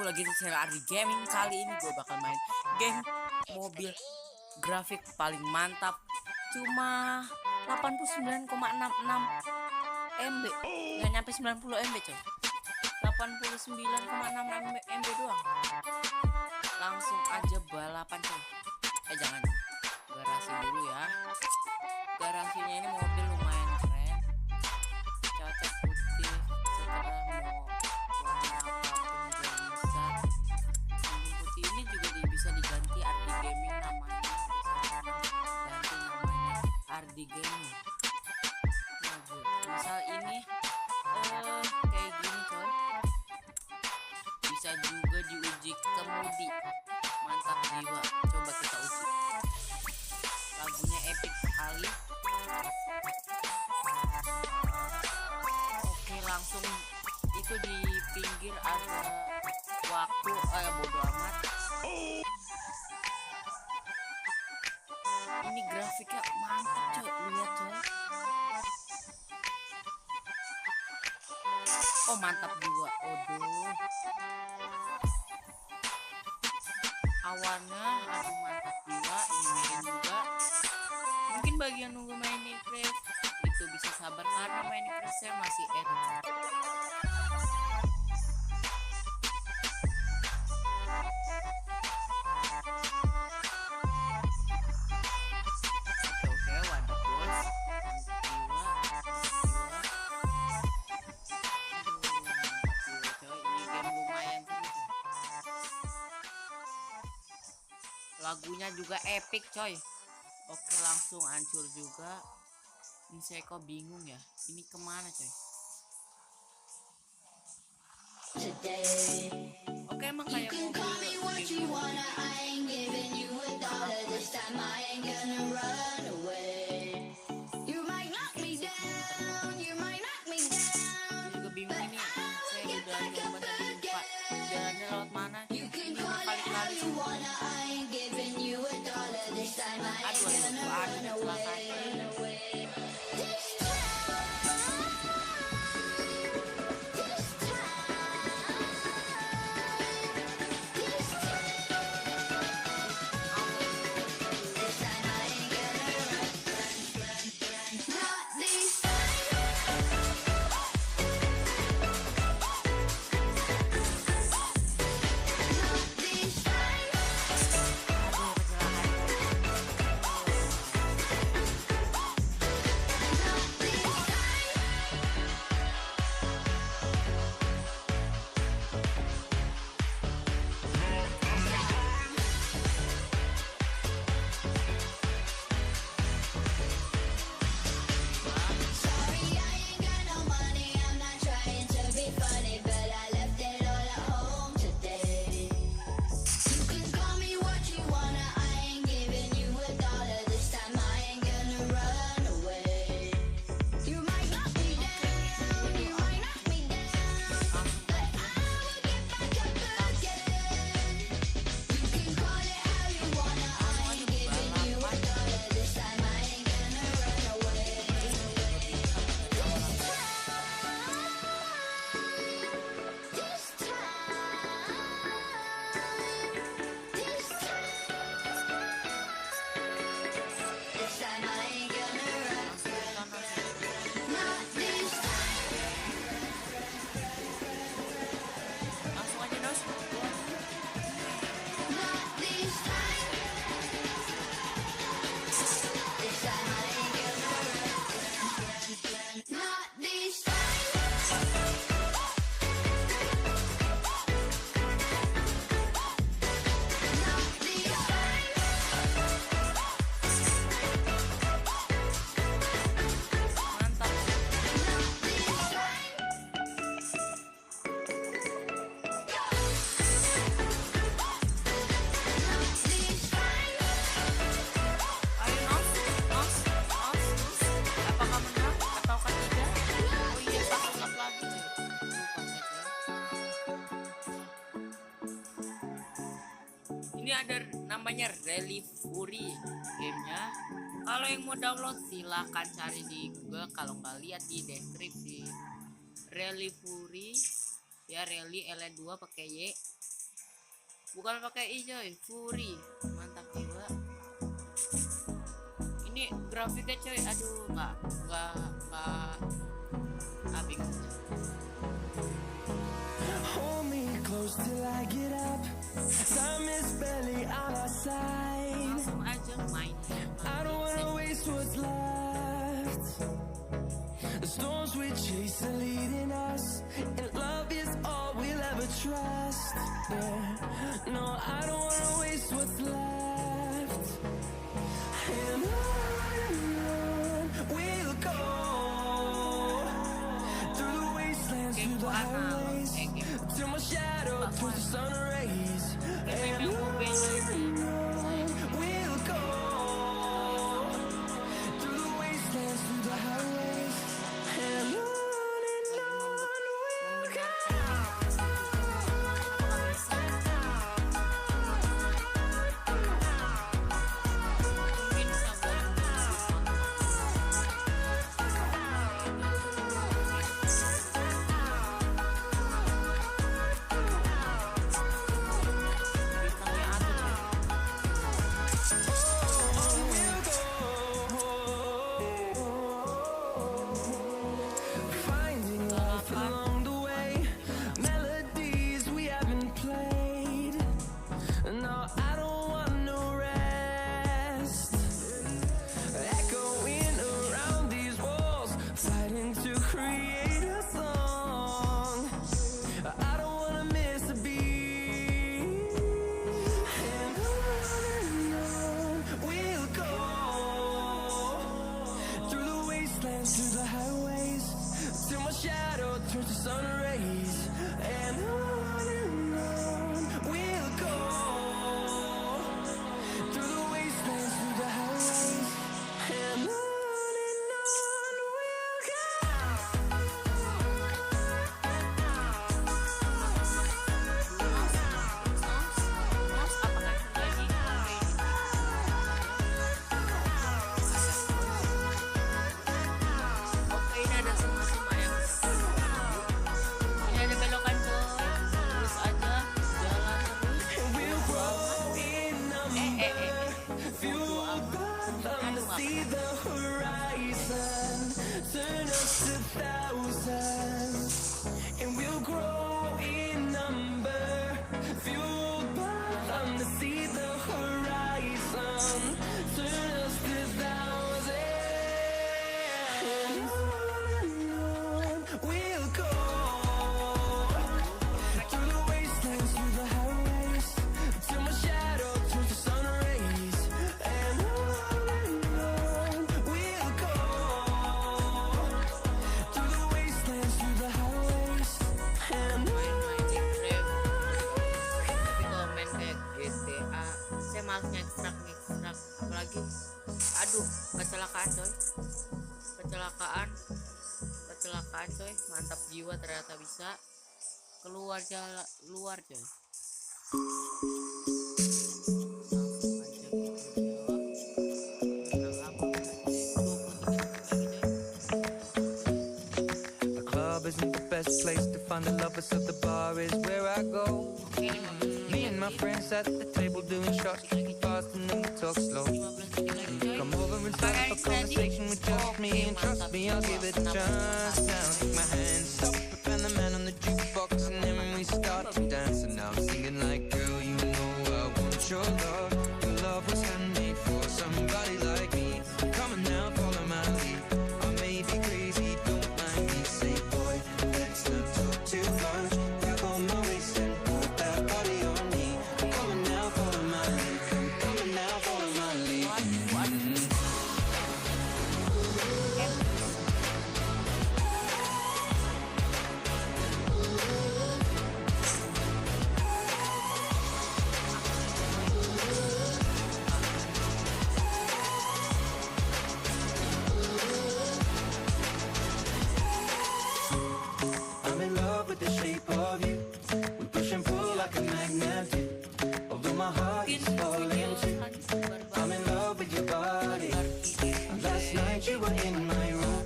lagi di channel Ardi Gaming. Kali ini gue bakal main game mobil grafik paling mantap, cuma 89,66 MB, nggak nyampe 90 MB coy, 89,6 MB doang. Langsung aja balapan coy. Jangan, garasi dulu ya. Garasinya ini mobil lumayan keren, cocok putih, setelah mau warna apapun juga bisa. Mobil putih ini juga bisa diganti Ardi Gaming namanya, ganti namanya Ardi Gaming. Misal ini kayak gini coy, bisa juga diuji kemudi, mantap jiwa. Coba kita uji. Lagunya epic sekali. Oke, langsung itu di pinggir ada waktu, bodo amat. Ini grafiknya mantap coy, lihat coy. Oh mantap juga, aduh. Awannya aduh mantap juga, ini main juga. Mungkin bagi yang nunggu Minecraft itu bisa sabar karena Minecraft saya masih error. Oke, waduh bos. Lagunya juga epic coy. Oke, langsung hancur juga. Ini saya kok bingung ya, ini kemana coy? Oke, emang kayak juga bingung ini. Saya udah nyoba tapi lupa jalannya lewat mana. Ini berkali-kali. Aduh, ada kecelakaan. Ini ada namanya Rally Fury gamenya. Kalau yang mau download silahkan cari di Google, kalau nggak lihat di deskripsi. Rally Fury ya, Rally L2 pakai Y. bukan pakai i coy, Fury, mantap jiwa. Ini grafiknya coy, aduh nggak bingung. Hold me close till I get up. Time is barely on our side. Langsung aja main. I don't wanna waste what's left. The storms we chase are leading us, and love is all we'll ever trust. Yeah. No, I don't wanna waste what's left. And on we'll go through the wastelands, through the highways, till my shadow turns to sun rays. And on we'll go through the wastelands, through the highways, and on we'll go. Finding life along the way, melodies we haven't played. No, I don't want no rest. Echoing around these walls, fighting to create a song. I don't wanna miss a beat. And on we'll go through the wastelands, through the highways, till my shadow turns to sun rays. And on we'll go through the wastelands, through the highways, and on we'll go. Oke, ini ada semua yang ini ada belokan coy, terus aja jalan terus. And we'll grow in number, fueled by them to see the horizon, turn us to thousands. And we'll grow in number, fueled by them to see the horizon, turn us to thousands. And on we'll go through the wastelands, through the highways, till my shadow turns to sun rays. And on we'll go through the wastelands, through the highways, and on. Tapi kalau main kayak GTA, saya malas ngekstrak, apalagi, aduh, kecelakaan coy, mantap jiwa ternyata bisa keluar luar coy. Langsung aja kita jawab. Tenang apa? 23 detik lagi coy. The club isn't the best place to find the lovers, so the bar is where I go. Oke, ini mobil Me and my friends at the table doing shots, drinking fast, and then we talk slow. 15 detik lagi coy. Come over and start up a conversation with just me, and trust me, I'll give it a chance. Now take my hands up and the man on the jukebox, and then we start to dance. And now I'm singing like, girl, you know I want your love. Your love was handmade for somebody like me. Come on now, follow my lead. I may be crazy, don't mind me. Say, boy, let's not talk too much. Grab on my waist and put that body on me. Come on now, follow my lead. Come on now, follow my lead. I'm in love with the shape of you. We push and pull like a magnet do. Although my heart is falling too. I'm in love with your body. Last night you were in my room,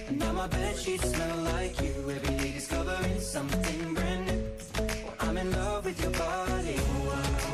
and now my bed sheets smell like you. Every day discovering something brand new. I'm in love with your body. Oh,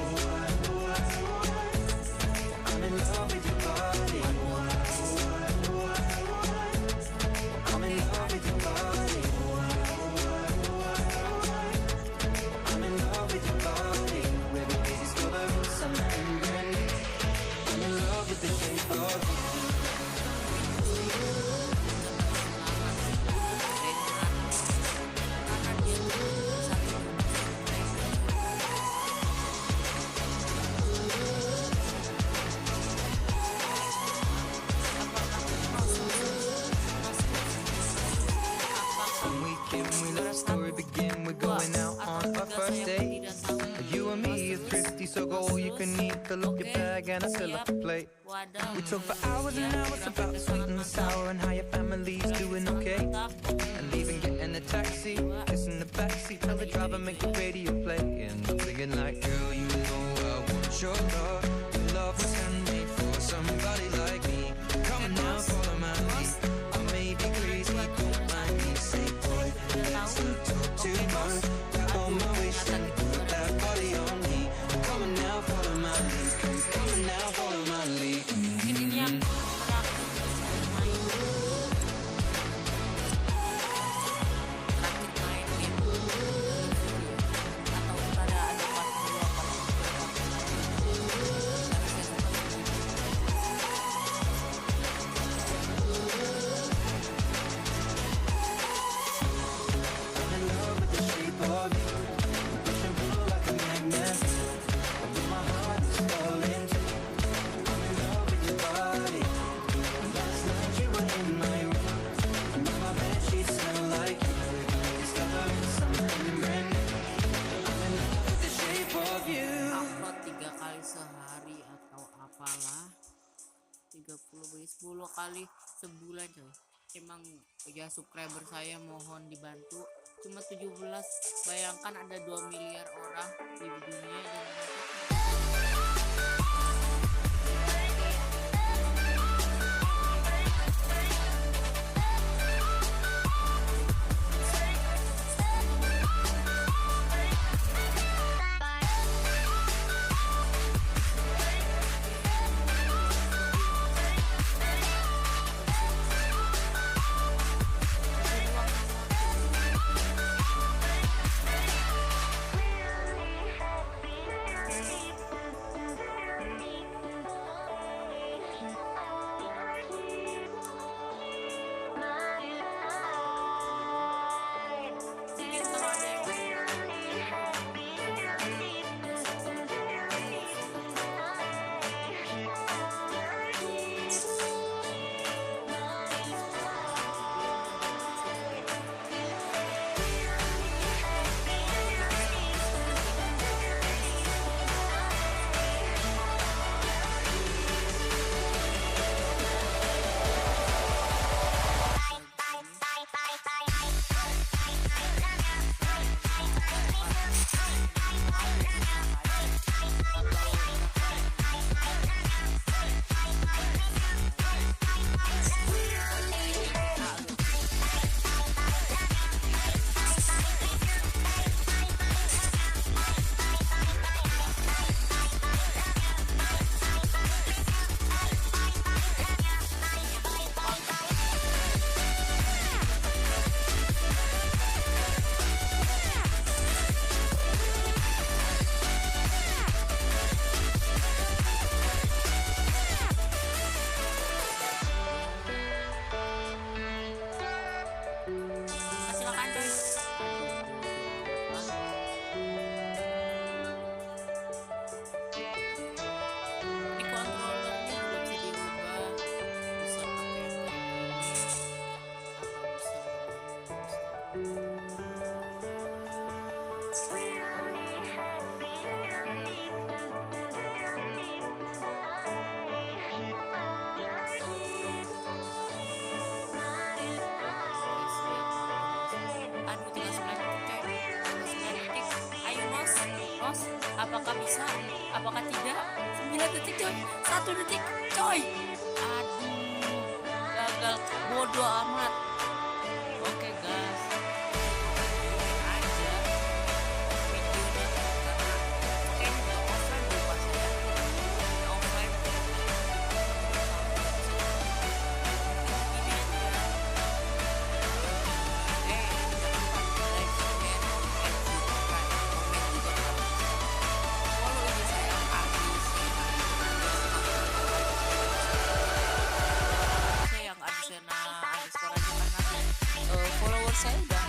tasty, so go all you can eat. Fill up your bag and I fill up the plate. Wadah. We talk for hours and hours about the sweet and the sour and how your family's doing okay. And even getting a taxi, kissing the backseat, tell the driver make the radio play. And I'm singing like, girl, you know I want your love. Your love was handmade for somebody like me. Come on now, follow my lead. I may be crazy, don't mind me. Say, boy, let's not talk too much. Grab on my waist and put that body on me. Come on now, follow my lead. Come on now, follow my lead. Ini aku terakhir main game atau pada ada part 2 I'm in love with the shape of you. Push and pull like a magnet. Although my heart is falling too. I'm in love with your body. Last night you were in my room. And now my bed sheets smell like you. Discovering something brand new. I'm in love with the shape of you. upload 3 kali sehari atau apalah 30 bagi 10 kali sebulan coy. Emang ya subscriber saya mohon dibantu, cuma 17. Bayangkan ada 2 miliar orang di dunia dan silakan coy. Ini controllernya juga bisa diubah, bisa pakai yang kayak gini atau bisa aduh tinggal 9 detik coy, tinggal 9 detik. Ayo Nos, apakah bisa, apakah tidak? 9 detik coy, 1 detik coy. Aduh, gagal, bodoh amat. Oke guys, aja videonya karena kayaknya nggak offline dulu pas ya, nggak offline. Ini aja. Jangan lupa like, share, and subscribe. Komen juga follow IG saya saya yang Adusena underscore aja karena follower saya udah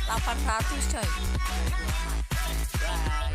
800 coy. Bye.